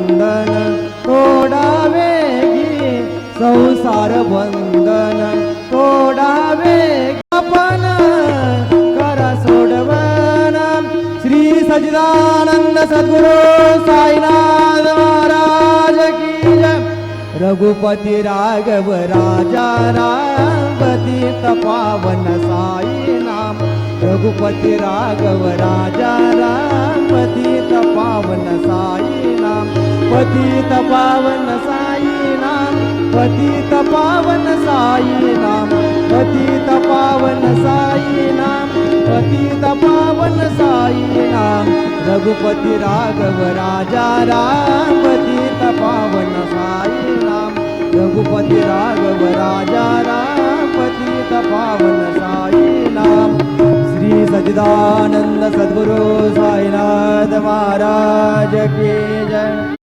बंधन तोडावे गी संसार बंधन तोडावे आपण करा सोडवन श्री सच्चिदानंद सद्गुरु साईनाथ महाराज की जय रघुपति राघव राजा राम पतित पावन साई नाम रघुपति राघव राजा राम पतित पावन साई नाम पतित पावन साई नाम पतित पावन साई नाम पतित पावन साई नाम पतित पावन साई नाम रघुपति राघव राजा राम पतित पावन साई नाम रघुपति राघव राजा राम पतित पावन साई नाम श्री सच्चिदानंद सद्गुरु साईनाथ महाराज की जय।